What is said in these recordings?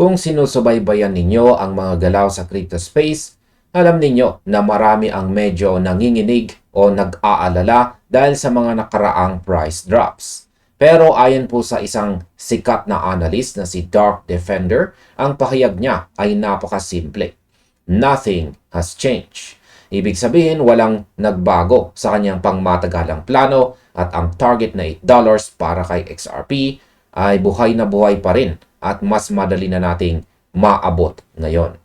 Kung sinusubaybayan ninyo ang mga galaw sa crypto space, alam ninyo na marami ang medyo nanginginig o nag-aalala dahil sa mga nakaraang price drops. Pero ayon po sa isang sikat na analyst na si Dark Defender, ang pahayag niya ay napakasimple. Nothing has changed. Ibig sabihin, walang nagbago sa kanyang pangmatagalang plano at ang target na $8 para kay XRP ay buhay na buhay pa rin at mas madali na nating maabot ngayon.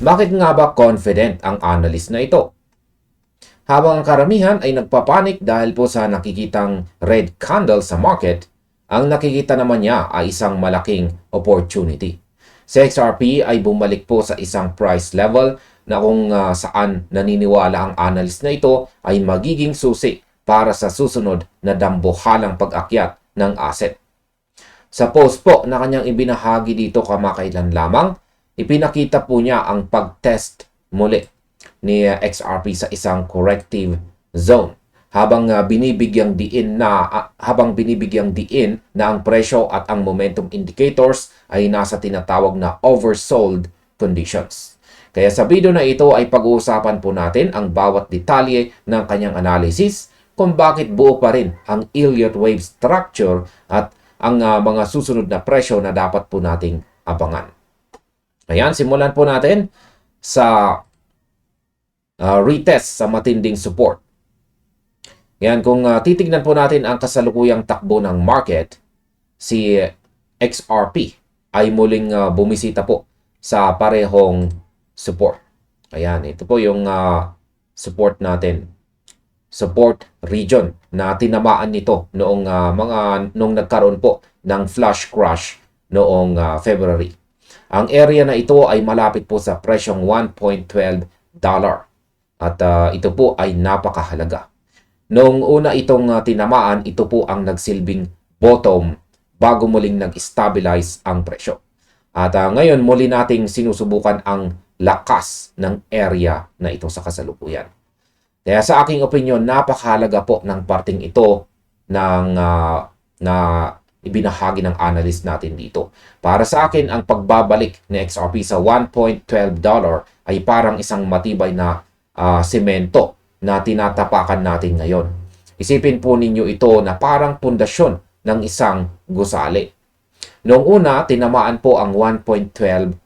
Bakit nga ba confident ang analyst na ito? Habang ang karamihan ay nagpapanik dahil po sa nakikitang red candle sa market, ang nakikita naman niya ay isang malaking opportunity. Si XRP ay bumalik po sa isang price level na kung saan naniniwala ang analyst na ito ay magiging susi para sa susunod na dambuhalang pag-akyat ng asset. Sa post po na kanyang ibinahagi dito kamakailan lamang, ipinakita po niya ang pag-test muli ni XRP sa isang corrective zone habang binibigyang diin na ang presyo at ang momentum indicators ay nasa tinatawag na oversold conditions. Kaya sa video na ito ay pag-uusapan po natin ang bawat detalye ng kanyang analysis kung bakit buo pa rin ang Elliott wave structure at ang mga susunod na presyo na dapat po nating abangan. Ayan, simulan po natin sa retest sa matinding support. Yan, kung titignan po natin ang kasalukuyang takbo ng market, si XRP ay muling bumisita po sa parehong support. Ayan, ito po yung support natin. Support region na tinamaan nito noong nung nagkaroon po ng flash crash noong February. Ang area na ito ay malapit po sa presyong $1.12 at ito po ay napakahalaga. Noong una itong tinamaan, ito po ang nagsilbing bottom bago muling nag-stabilize ang presyo. At ngayon muli nating sinusubukan ang lakas ng area na ito sa kasalukuyan. Kaya sa aking opinion, napakahalaga po ng parting ito na ibinahagi ng analyst natin dito. Para sa akin, ang pagbabalik ni XRP sa $1.12 ay parang isang matibay na semento na tinatapakan natin ngayon. Isipin po ninyo ito na parang pundasyon ng isang gusali. Noong una, tinamaan po ang $1.12.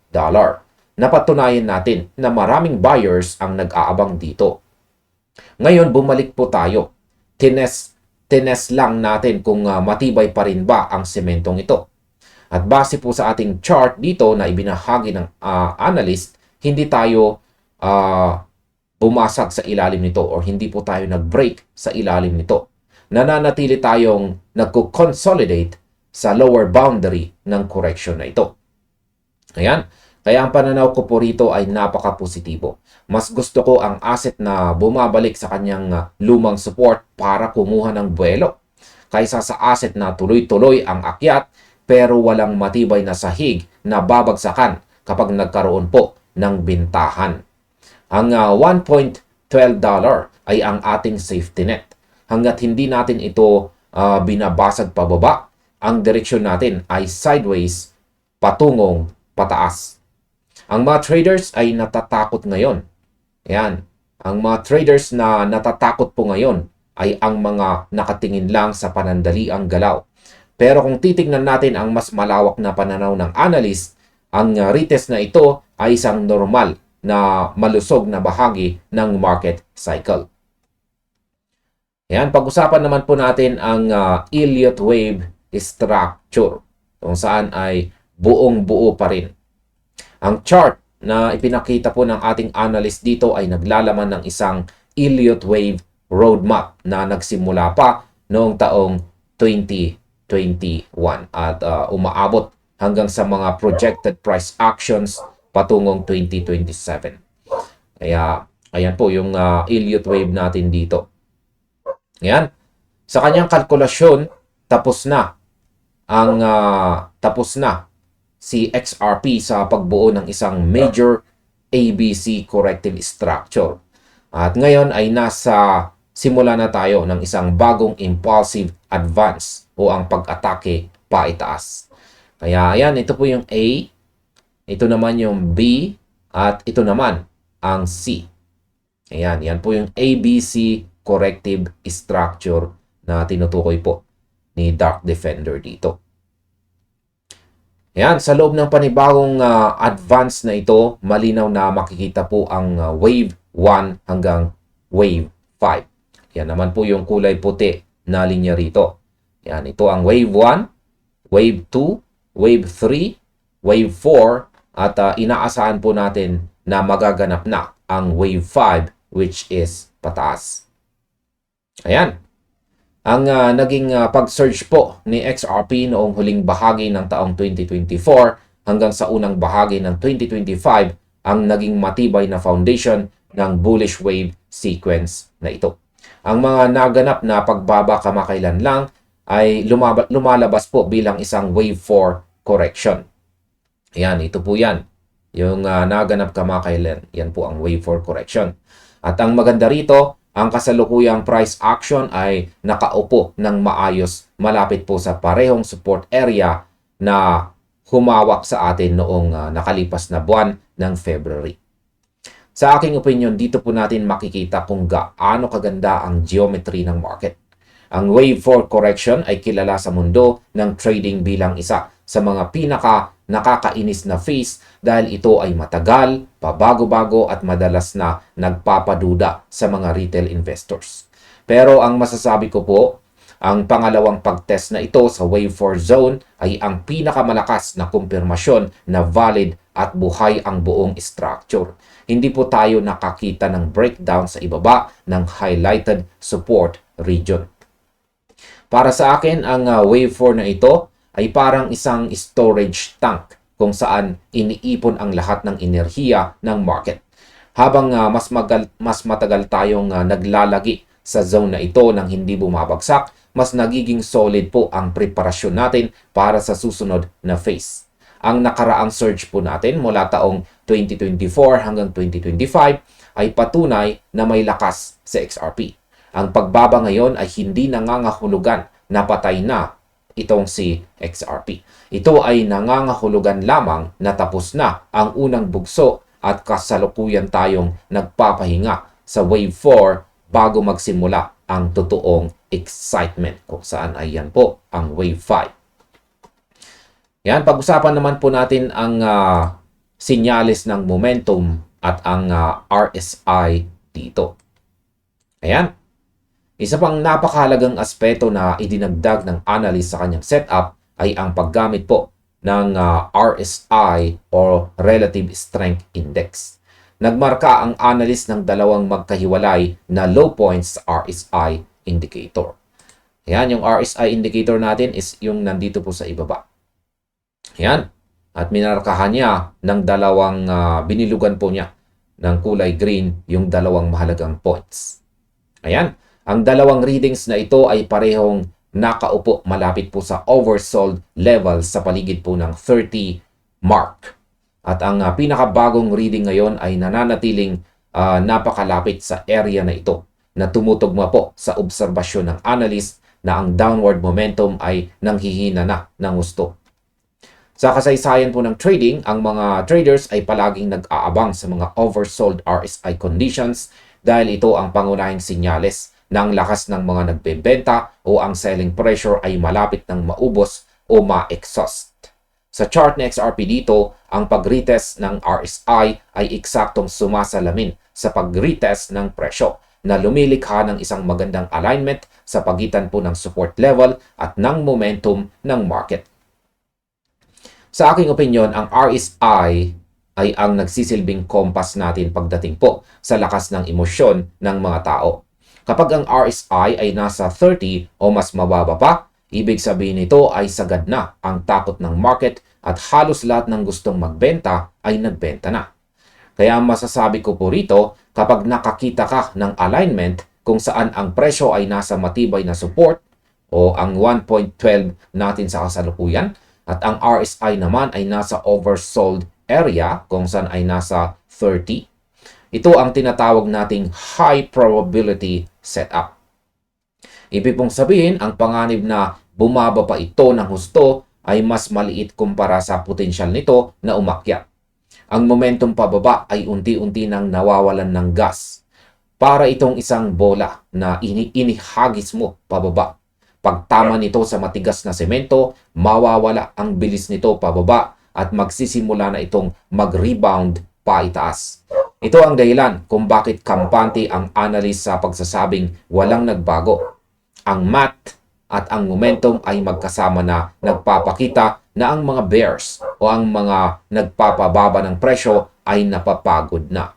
Napatunayan natin na maraming buyers ang nag-aabang dito. Ngayon, bumalik po tayo. Tines lang natin kung matibay pa rin ba ang sementong ito. At base po sa ating chart dito na ibinahagi ng analyst, hindi tayo bumasag sa ilalim nito or hindi po tayo nag-break sa ilalim nito. Nananatili tayong nagko-consolidate sa lower boundary ng correction na ito. Ayan. Kaya ang pananaw ko po rito ay napaka-positibo. Mas gusto ko ang asset na bumabalik sa kanyang lumang support para kumuha ng buwelo kaysa sa asset na tuloy-tuloy ang akyat pero walang matibay na sahig na babagsakan kapag nagkaroon po ng bintahan. Ang $1.12 ay ang ating safety net. Hanggat hindi natin ito binabasag pababa, ang direksyon natin ay sideways patungong pataas. Ang mga traders ay natatakot ngayon. Ayan. Ang mga traders na natatakot po ngayon ay ang mga nakatingin lang sa panandaliang galaw. Pero kung titignan natin ang mas malawak na pananaw ng analyst, ang retest na ito ay isang normal na malusog na bahagi ng market cycle. Ayan, pag-usapan naman po natin ang Elliott wave structure kung saan ay buong-buo pa rin. Ang chart na ipinakita po ng ating analyst dito ay naglalaman ng isang Elliott wave roadmap na nagsimula pa noong taong 2021 at umaabot hanggang sa mga projected price actions patungong 2027. Kaya ayan po yung Elliott wave natin dito. Ayan. Sa kanyang kalkulasyon, tapos na si XRP sa pagbuo ng isang major ABC corrective structure. At ngayon ay simula na tayo ng isang bagong impulsive advance o ang pag-atake paitaas. Kaya ayan, ito po yung A, ito naman yung B, at ito naman ang C. Ayan, yan po yung ABC corrective structure na tinutukoy po ni Dark Defender dito. Ayan, sa loob ng panibagong advance na ito, malinaw na makikita po ang wave 1 hanggang wave 5. Yan naman po yung kulay puti na linya rito. Yan, ito ang wave 1, wave 2, wave 3, wave 4, at inaasahan po natin na magaganap na ang wave 5, which is pataas. Ayan. Ang naging pag-surge po ni XRP noong huling bahagi ng taong 2024 hanggang sa unang bahagi ng 2025 ang naging matibay na foundation ng bullish wave sequence na ito. Ang mga naganap na pagbaba kamakailan lang ay lumalabas po bilang isang wave 4 correction. Ayan, ito po yan. Yung naganap kamakailan, yan po ang wave 4 correction. At ang maganda rito, ang kasalukuyang price action ay nakaupo ng maayos malapit po sa parehong support area na humawak sa atin noong nakalipas na buwan ng February. Sa aking opinion, dito po natin makikita kung gaano kaganda ang geometry ng market. Ang wave 4 correction ay kilala sa mundo ng trading bilang isa sa mga pinaka nakakainis na phase dahil ito ay matagal, pabago-bago at madalas na nagpapaduda sa mga retail investors. Pero ang masasabi ko po, ang pangalawang pagtest na ito sa wave 4 zone ay ang pinakamalakas na kumpirmasyon na valid at buhay ang buong structure. Hindi po tayo nakakita ng breakdown sa ibaba ng highlighted support region. Para sa akin, ang wave 4 na ito ay parang isang storage tank kung saan iniipon ang lahat ng enerhiya ng market. Habang mas matagal tayong naglalagi sa zone na ito nang hindi bumabagsak, mas nagiging solid po ang preparasyon natin para sa susunod na phase. Ang nakaraang surge po natin mula taong 2024 hanggang 2025 ay patunay na may lakas sa XRP. Ang pagbaba ngayon ay hindi nangangahulugan na patay na itong si XRP. Ito ay nangangahulugan lamang na tapos na ang unang bugso at kasalukuyan tayong nagpapahinga sa wave 4 bago magsimula ang totoong excitement kung saan ay yan po ang wave 5. Yan, pag-usapan naman po natin ang senyales ng momentum at ang RSI dito. Ayan. Isa pang napakahalagang aspeto na idinagdag ng analyst sa kanyang setup ay ang paggamit po ng RSI or Relative Strength Index. Nagmarka ang analyst ng dalawang magkahiwalay na low points sa RSI indicator. Ayan, yung RSI indicator natin is yung nandito po sa ibaba. Ayan. At minarkahan niya ng dalawang binilugan po niya ng kulay green yung dalawang mahalagang points. Ayan. Ang dalawang readings na ito ay parehong nakaupo malapit po sa oversold level sa paligid po ng 30 mark. At ang pinakabagong reading ngayon ay nananatiling napakalapit sa area na ito na tumutugma po sa obserbasyon ng analyst na ang downward momentum ay nanghihina na ng gusto. Sa kasaysayan po ng trading, ang mga traders ay palaging nag-aabang sa mga oversold RSI conditions dahil ito ang pangunahing sinyales ng lakas ng mga nagbebenta o ang selling pressure ay malapit ng maubos o ma-exhaust. Sa chart ng XRP dito, ang pag-retest ng RSI ay eksaktong sumasalamin sa pag-retest ng presyo na lumilikha ng isang magandang alignment sa pagitan po ng support level at ng momentum ng market. Sa aking opinion, ang RSI ay ang nagsisilbing kompas natin pagdating po sa lakas ng emosyon ng mga tao. Kapag ang RSI ay nasa 30 o mas mababa pa, ibig sabihin nito ay sagad na ang takot ng market at halos lahat ng gustong magbenta ay nagbenta na. Kaya masasabi ko po rito, kapag nakakita ka ng alignment kung saan ang presyo ay nasa matibay na support o ang 1.12 natin sa kasalukuyan at ang RSI naman ay nasa oversold area kung saan ay nasa 30, ito ang tinatawag nating high probability setup. Ibig pong sabihin, ang panganib na bumaba pa ito ng husto ay mas maliit kumpara sa potensyal nito na umakyat. Ang momentum pababa ay unti-unti nang nawawalan ng gas. Para itong isang bola na inihagis mo pababa. Pag tama nito sa matigas na semento, mawawala ang bilis nito pababa at magsisimula na itong mag-rebound pa itaas. Ito ang dahilan kung bakit kampante ang analyst sa pagsasabing walang nagbago. Ang math at ang momentum ay magkasama na nagpapakita na ang mga bears o ang mga nagpapababa ng presyo ay napapagod na.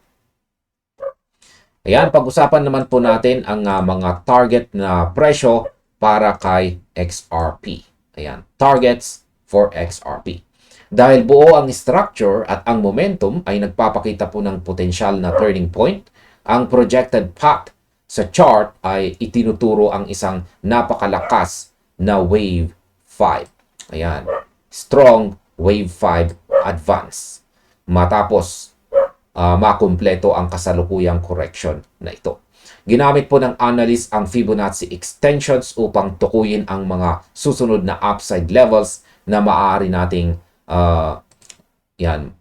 Ayan, pag-usapan naman po natin ang mga target na presyo para kay XRP. Ayan, targets for XRP. Dahil buo ang structure at ang momentum ay nagpapakita po ng potensyal na turning point, ang projected path sa chart ay itinuturo ang isang napakalakas na wave 5. Ayan, strong wave 5 advance. Matapos makumpleto ang kasalukuyang correction na ito. Ginamit po ng analyst ang Fibonacci extensions upang tukuyin ang mga susunod na upside levels na maaari nating yan.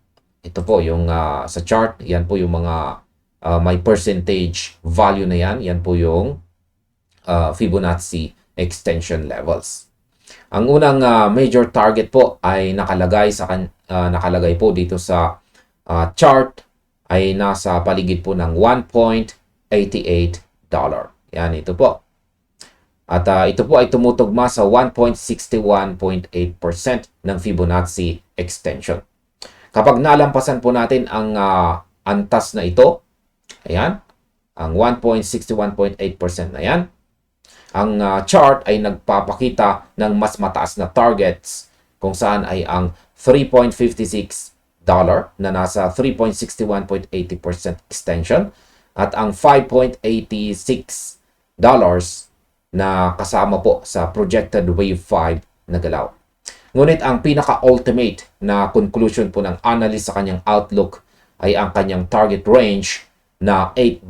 Ito po yung sa chart, yan po yung mga may percentage value na yan. Yan po yung Fibonacci extension levels. Ang unang major target po ay nakalagay po dito sa chart ay nasa paligid po ng $1.88. Yan, ito po. At ito po ay tumutugma sa 1.61.8% ng Fibonacci extension. Kapag nalampasan po natin ang antas na ito, ayan, ang 1.61.8% na yan, ang chart ay nagpapakita ng mas mataas na targets kung saan ay ang $3.56 na nasa 3.61.80% extension at ang $5.86 na kasama po sa projected wave 5 na galaw. Ngunit ang pinaka-ultimate na conclusion po ng analyst sa kanyang outlook ay ang kanyang target range na $8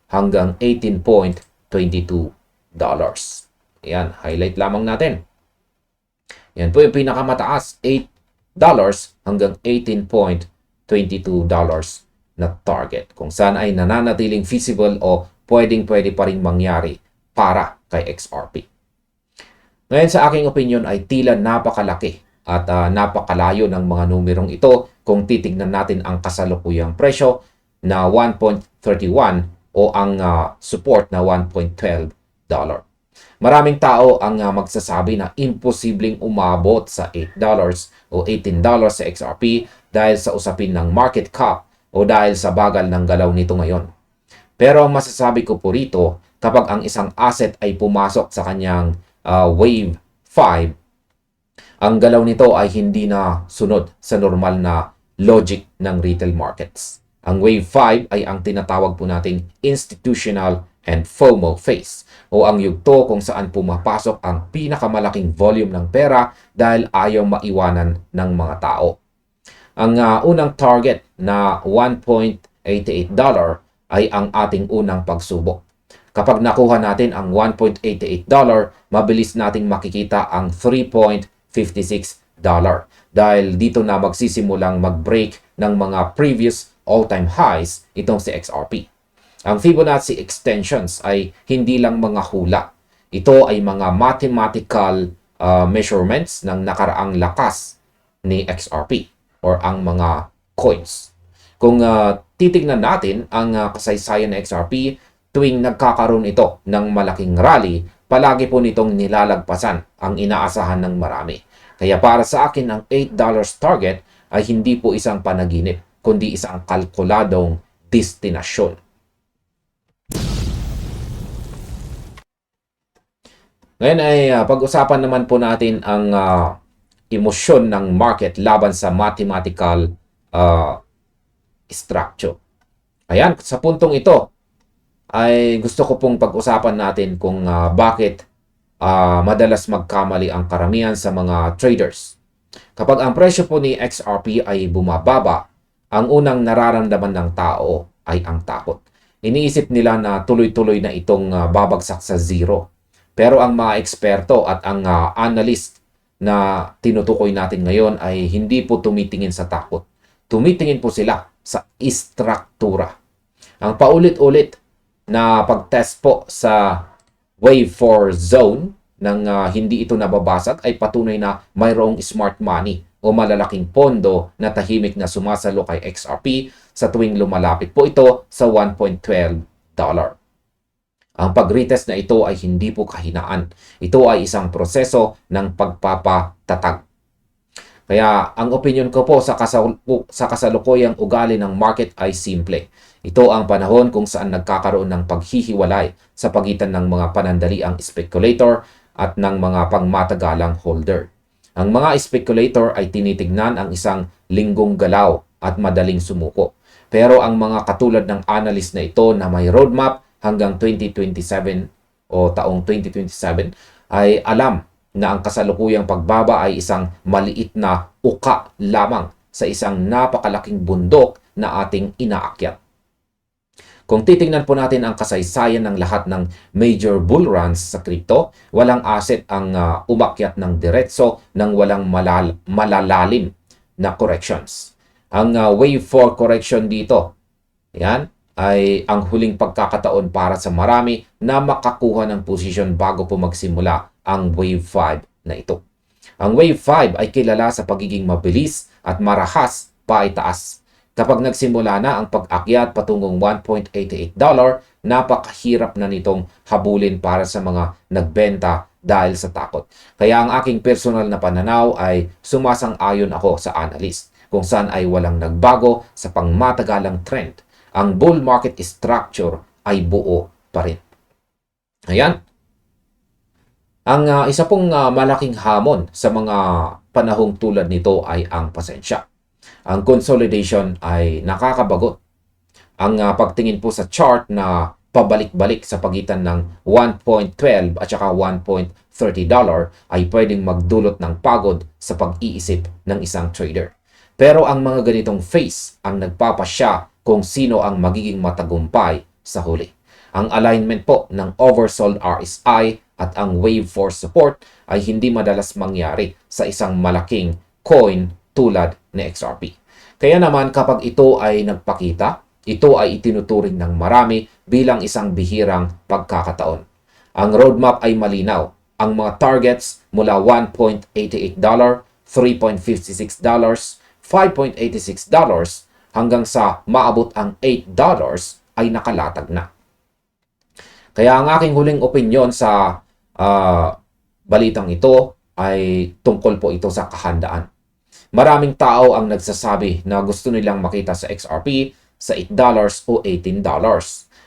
hanggang $18.22. Ayan, highlight lamang natin. Yan po yung pinakamataas, $8 hanggang $18.22 na target kung saan ay nananatiling feasible o pwedeng-pwede pa rin mangyari para kay XRP. Ngayon sa aking opinion ay tila napakalaki at napakalayo ng mga numerong ito kung titignan natin ang kasalukuyang presyo na 1.31 o ang support na $1.12. Maraming tao ang magsasabi na imposibleng umabot sa $8 o $18 sa XRP dahil sa usapin ng market cap o dahil sa bagal ng galaw nito ngayon. Pero masasabi ko po rito, kapag ang isang asset ay pumasok sa kanyang wave 5, ang galaw nito ay hindi na sunod sa normal na logic ng retail markets. Ang wave 5 ay ang tinatawag po nating institutional and FOMO phase o ang yugto kung saan pumapasok ang pinakamalaking volume ng pera dahil ayaw maiwanan ng mga tao. Ang unang target na $1.88 ay ang ating unang pagsubok. Kapag nakuha natin ang $1.88, mabilis nating makikita ang $3.56 dahil dito na magsisimulang mag-break ng mga previous all-time highs itong si XRP. Ang Fibonacci extensions ay hindi lang mga hula. Ito ay mga mathematical measurements ng nakaraang lakas ni XRP or ang mga coins. Kung titignan natin ang kasaysayan ng XRP, tuwing nagkakaroon ito ng malaking rally, palagi po nitong nilalagpasan ang inaasahan ng marami. Kaya para sa akin, ang $8 target ay hindi po isang panaginip, kundi isang kalkuladong destinasyon. Ngayon ay pag-usapan naman po natin ang emosyon ng market laban sa mathematical structure. Ayan, sa puntong ito ay gusto ko pong pag-usapan natin kung bakit madalas magkamali ang karamihan sa mga traders. Kapag ang presyo po ni XRP ay bumababa, ang unang nararamdaman ng tao ay ang takot. Iniisip nila na tuloy-tuloy na itong babagsak sa zero. Pero ang mga eksperto at ang analyst na tinutukoy natin ngayon ay hindi po tumitingin sa takot. Tumitingin po sila sa istruktura. Ang paulit-ulit na pag-test po sa wave 4 zone nang hindi ito nababasag ay patunay na mayroong smart money o malalaking pondo na tahimik na sumasalo kay XRP sa tuwing lumalapit po ito sa $1.12. Ang pag-retest na ito ay hindi po kahinaan. Ito ay isang proseso ng pagpapatatag. Kaya ang opinion ko po sa kasalukuyang ugali ng market ay simple. Ito ang panahon kung saan nagkakaroon ng paghihiwalay sa pagitan ng mga panandaliang speculator at ng mga pangmatagalang holder. Ang mga speculator ay tinitignan ang isang linggong galaw at madaling sumuko. Pero ang mga katulad ng analyst na ito na may roadmap hanggang 2027 o taong 2027 ay alam na ang kasalukuyang pagbaba ay isang maliit na uka lamang sa isang napakalaking bundok na ating inaakyat. Kung titingnan po natin ang kasaysayan ng lahat ng major bull runs sa crypto, walang asset ang umakyat ng diretso ng walang malalalim na corrections. Ang wave 4 correction dito, yan, ay ang huling pagkakataon para sa marami na makakuha ng position bago po magsimula ang wave 5 na ito. Ang wave 5 ay kilala sa pagiging mabilis at marahas paitaas. Kapag nagsimula na ang pag-akyat patungong $1.88, napakahirap na nitong habulin para sa mga nagbenta dahil sa takot. Kaya ang aking personal na pananaw ay sumasang-ayon ako sa analyst kung saan ay walang nagbago sa pangmatagalang trend. Ang bull market structure ay buo pa rin. Ayan. Ang isa pong malaking hamon sa mga panahong tulad nito ay ang pasensya. Ang consolidation ay nakakabagot. Ang pagtingin po sa chart na pabalik-balik sa pagitan ng $1.12 at saka $1.30 ay pwedeng magdulot ng pagod sa pag-iisip ng isang trader. Pero ang mga ganitong phase ang nagpapasya kung sino ang magiging matagumpay sa huli. Ang alignment po ng oversold RSI at ang wave 4 support ay hindi madalas mangyari sa isang malaking coin tulad ni XRP. Kaya naman kapag ito ay nagpakita, ito ay itinuturing ng marami bilang isang bihirang pagkakataon. Ang roadmap ay malinaw. Ang mga targets mula $1.88, $3.56, $5.86 hanggang sa maabot ang $8 ay nakalatag na. Kaya ang aking huling opinyon sa balitang ito ay tungkol po ito sa kahandaan. Maraming tao ang nagsasabi na gusto nilang makita sa XRP sa $8 o $18.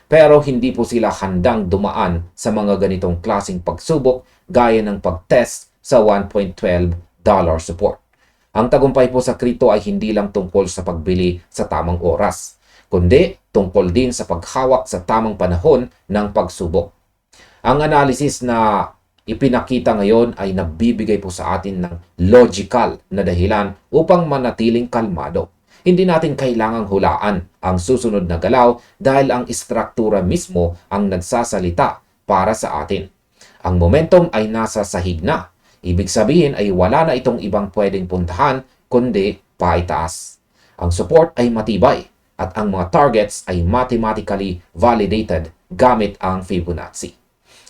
Pero hindi po sila handang dumaan sa mga ganitong klaseng pagsubok gaya ng pag-test sa $1.12 support. Ang tagumpay po sa crypto ay hindi lang tungkol sa pagbili sa tamang oras, kundi tungkol din sa paghawak sa tamang panahon ng pagsubok. Ang analysis na ipinakita ngayon ay nagbibigay po sa atin ng logical na dahilan upang manatiling kalmado. Hindi natin kailangang hulaan ang susunod na galaw dahil ang istruktura mismo ang nagsasalita para sa atin. Ang momentum ay nasa sahig na. Ibig sabihin ay wala na itong ibang pwedeng puntahan kundi paitaas. Ang support ay matibay at ang mga targets ay mathematically validated gamit ang Fibonacci.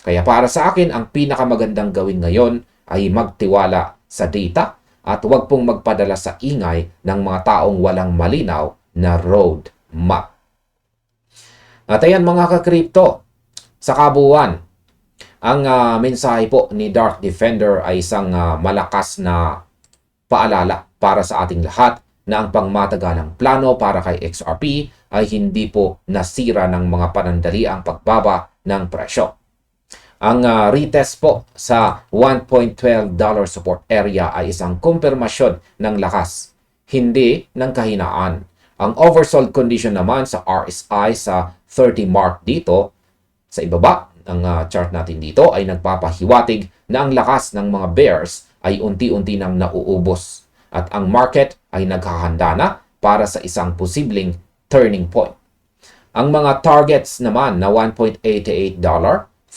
Kaya para sa akin, ang pinakamagandang gawin ngayon ay magtiwala sa data at huwag pong magpadala sa ingay ng mga taong walang malinaw na road map. At ayan mga ka-crypto, sa kabuuan, ang mensahe po ni Dark Defender ay isang malakas na paalala para sa ating lahat na ang pangmatagalang plano para kay XRP ay hindi po nasira ng mga panandaliang pagbaba ng presyo. Ang retest po sa $1.12 support area ay isang kumpirmasyon ng lakas, hindi ng kahinaan. Ang oversold condition naman sa RSI sa 30 mark dito, sa ibaba ng chart natin dito, ay nagpapahiwatig na ang lakas ng mga bears ay unti-unti nang nauubos at ang market ay naghahanda na para sa isang posibleng turning point. Ang mga targets naman na $1.88,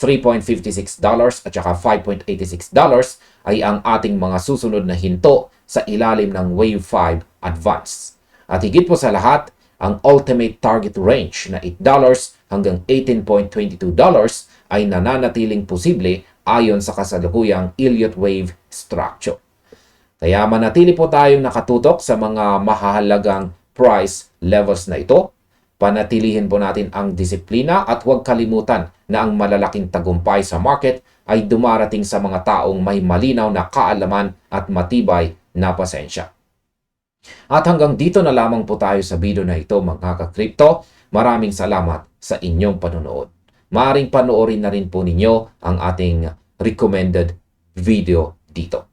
$3.56 at saka $5.86 ay ang ating mga susunod na hinto sa ilalim ng Wave 5 Advance. At higit po sa lahat, ang ultimate target range na $8 hanggang $18.22 ay nananatiling posible ayon sa kasalukuyang Elliott Wave structure. Kaya manatili po tayong nakatutok sa mga mahahalagang price levels na ito. Panatilihin po natin ang disiplina at huwag kalimutan na ang malalaking tagumpay sa market ay dumarating sa mga taong may malinaw na kaalaman at matibay na pasensya. At hanggang dito na lamang po tayo sa video na ito mga ka-crypto. Maraming salamat sa inyong panonood. Maaring panoorin na rin po ninyo ang ating recommended video dito.